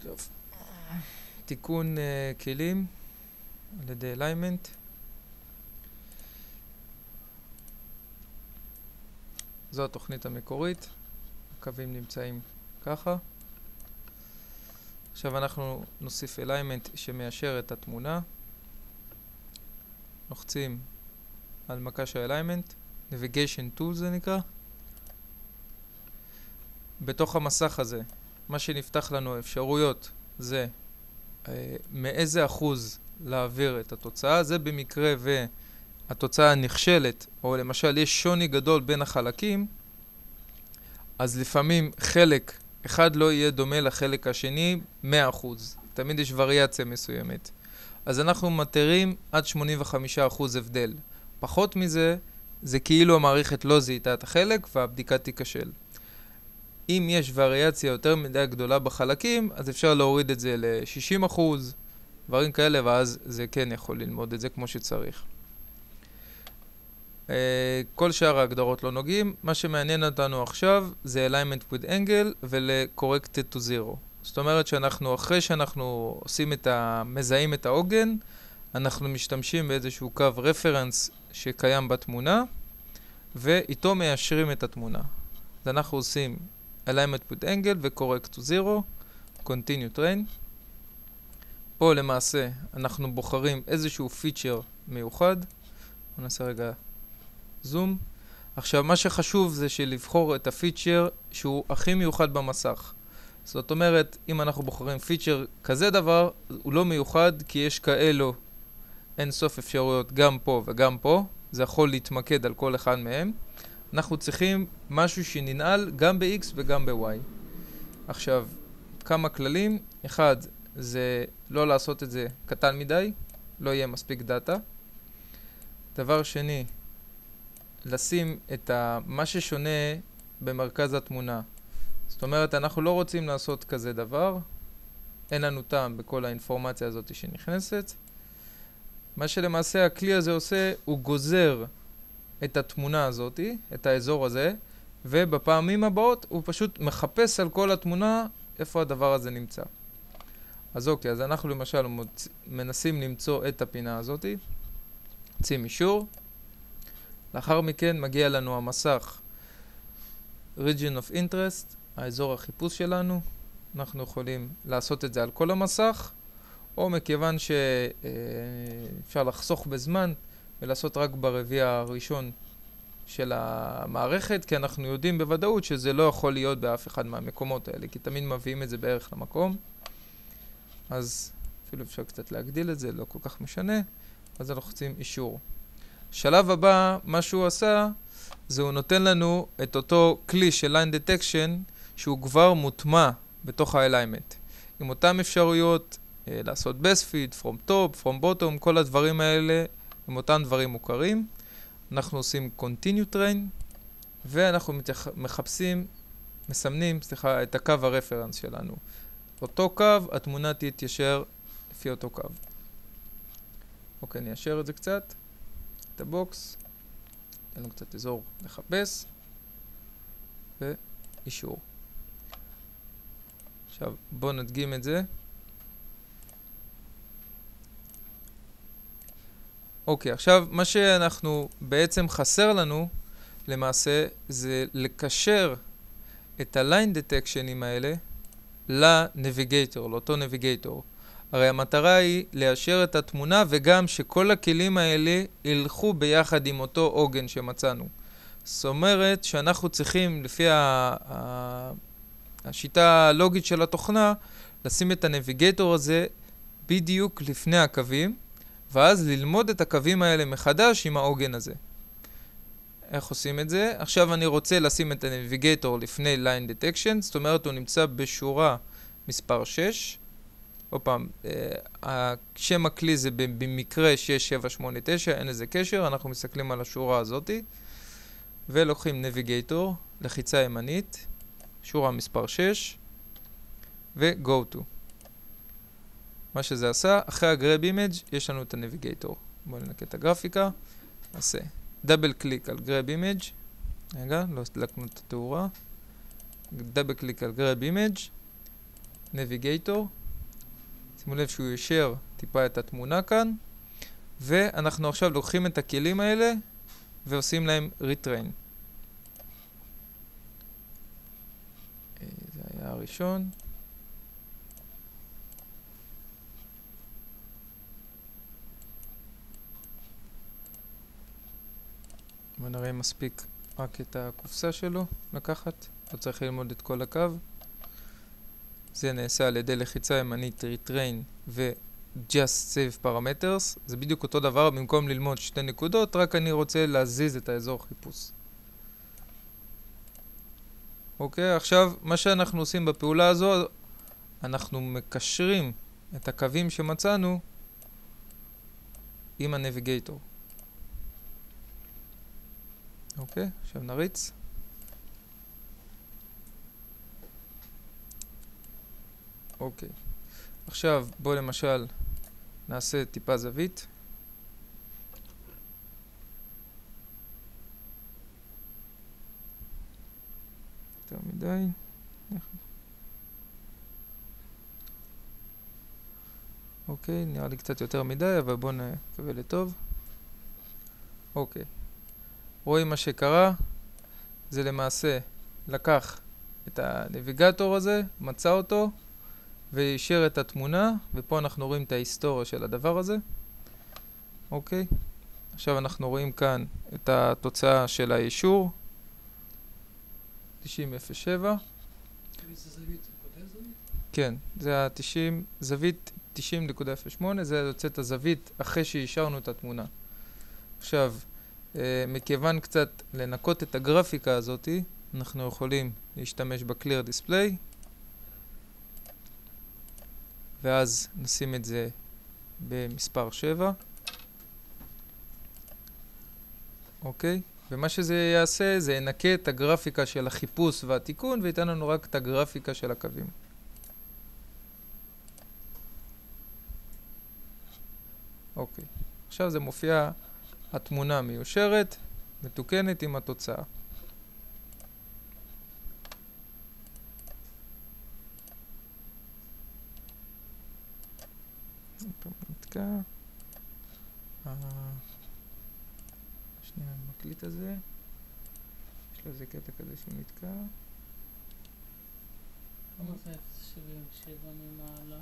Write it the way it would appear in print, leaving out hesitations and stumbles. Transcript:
טוב. תיקון כלים על ידי alignment. זו התוכנית המקורית. הקווים נמצאים ככה. עכשיו אנחנו נוסיף alignment שמיישר את התמונה. לוחצים על מקש ה-alignment. navigation tool זה נקרא. בתוך המסך הזה, מה שנפתח לנו אפשרויות זה מאיזה אחוז להעביר את התוצאה. זה במקרה והתוצאה נכשלת, או למשל יש שוני גדול בין החלקים, אז לפעמים חלק אחד לא יהיה דומה לחלק השני 100%. תמיד יש וריאציה מסוימת. אז אנחנו מתירים עד 85% הבדל. פחות מזה, זה כאילו המערכת לא זיהתה את החלק והבדיקה תיכשל. אם יש וריאציה יותר מדי גדולה בחלקים, אז אפשר להוריד את זה ל-60%, דברים כאלה, ואז זה כן יכול ללמוד את זה כמו שצריך. כל שאר ההגדרות לא נוגעים. מה שמעניין אותנו עכשיו זה alignment with angle ול-corrected to zero. זאת אומרת שאנחנו, אחרי שאנחנו מזהים את העוגן, אנחנו משתמשים באיזשהו קו רפרנס שקיים בתמונה, ואיתו מיישרים את התמונה. אז אנחנו עושים alignment with angle ו-correct to zero, continue train. פה למעשה אנחנו בוחרים איזשהו פיצ'ר מיוחד. בוא נעשה רגע זום. עכשיו מה שחשוב זה שלבחור את הפיצ'ר שהוא הכי מיוחד במסך. זאת אומרת, אם אנחנו בוחרים פיצ'ר כזה דבר, הוא לא מיוחד כי יש כאלו אין סוף אפשרויות גם פה וגם פה. זה יכול להתמקד על כל אחד מהם. אנחנו צריכים משהו שננעל גם ב-X וגם ב-Y. עכשיו, כמה כללים. אחד, זה לא לעשות את זה קטן מדי, לא יהיה מספיק דאטה. דבר שני, לשים את מה ששונה במרכז התמונה. זאת אומרת, אנחנו לא רוצים לעשות כזה דבר. אין לנו טעם בכל האינפורמציה הזאת שנכנסת. מה שלמעשה הכלי הזה עושה, הוא גוזר את התמונה הזאת, את האזור הזה, ובפעמים הבאות הוא פשוט מחפש על כל התמונה איפה הדבר הזה נמצא. אז אוקיי, אז אנחנו למשל מנסים למצוא את הפינה הזאת, מוצאים אישור, לאחר מכן מגיע לנו המסך region of interest, האזור החיפוש שלנו. אנחנו יכולים לעשות את זה על כל המסך, או מכיוון שאפשר לחסוך בזמן ולעשות רק ברביע הראשון של המערכת, כי אנחנו יודעים בוודאות שזה לא יכול להיות באף אחד מהמקומות האלה, כי תמיד מביאים את זה בערך למקום. אז אפילו אפשר קצת להגדיל את זה, לא כל כך משנה. אז אנחנו לוחצים אישור. שלב הבא, מה שהוא עשה, זה הוא נותן לנו את אותו כלי של line detection, שהוא כבר מוטמע בתוך ה-alignment. עם אותם אפשרויות, לעשות best fit, from top, from bottom, כל הדברים האלה, עם אותם דברים מוכרים. אנחנו עושים continue train, ואנחנו מסמנים את הקו הרפרנס שלנו. אותו קו, התמונה תתיישר לפי אותו קו. אוקיי, ניישר את זה קצת. את הבוקס. ניתן לנו קצת אזור לחפש. ואישור. עכשיו, בואו נדגים את זה. אוקיי, עכשיו מה שאנחנו בעצם חסר לנו למעשה זה לקשר את ה-line detection'ים האלה לנביגייטור, לאותו נביגייטור. הרי המטרה היא ליישר את התמונה וגם שכל הכלים האלה ילכו ביחד עם אותו עוגן שמצאנו. זאת אומרת שאנחנו צריכים לפי השיטה הלוגית של התוכנה לשים את הנביגייטור הזה בדיוק לפני הקווים, ואז ללמוד את הקווים האלה מחדש עם העוגן הזה. איך עושים את זה? עכשיו אני רוצה לשים את הנביגייטור לפני line detection, זאת אומרת הוא נמצא בשורה מספר 6. עוד פעם, שם הכלי זה במקרה 6789, אין איזה קשר, אנחנו מסתכלים על השורה הזאת, ולוקחים נביגייטור, לחיצה ימנית, שורה מספר 6, ו-go to. מה שזה עשה, אחרי ה-grab image יש לנו את הנביגייטור. בואו ננקה את הגרפיקה. נעשה דאבל קליק על grab image. רגע, לא הסתלקנו את התאורה. דאבל קליק על grab image. נביגייטור. שימו לב שהוא ישר טיפה את התמונה כאן. ואנחנו עכשיו לוקחים את הכלים האלה ועושים להם retrain. זה היה הראשון. בוא נראה אם מספיק רק את הקופסה שלו לקחת. לא צריך ללמוד את כל הקו. זה נעשה על ידי לחיצה ימנית retrain ו-just save parameters. זה בדיוק אותו דבר, במקום ללמוד שתי נקודות, רק אני רוצה להזיז את האזור חיפוש. אוקיי, עכשיו מה שאנחנו עושים בפעולה הזו, אנחנו מקשרים את הקווים שמצאנו עם הנביגייטור. אוקיי, עכשיו נריץ. אוקיי, עכשיו בוא למשל נעשה טיפה זווית. יותר מדי. אוקיי, נראה לי קצת יותר מדי, אבל בואו נקווה לטוב. אוקיי. רואים מה שקרה. זה למעשה לקח את הנביגטור הזה, מצא אותו, וישר את התמונה, ופה אנחנו רואים את ההיסטוריה של הדבר הזה. אוקיי. עכשיו אנחנו רואים כאן את התוצאה של האישור. 90.07. איזה זווית? כותב זווית? כן, זה ה-90, זווית 90.08, זה יוצא את הזווית אחרי שאישרנו את התמונה. עכשיו, מכיוון קצת לנקות את הגרפיקה הזאת, אנחנו יכולים להשתמש ב-Clear Display, ואז נשים את זה במספר 7. אוקיי? ומה שזה יעשה, זה ינקה את הגרפיקה של החיפוש והתיקון, וייתן לנו רק את הגרפיקה של הקווים. אוקיי. עכשיו זה מופיע התמונה מיושרת, מתוקנת עם התוצאה. נתקע. שנייה, אני מקליט את זה. יש לו איזה קטע כזה שהוא נתקע. מה זה 0.77 ממעלה?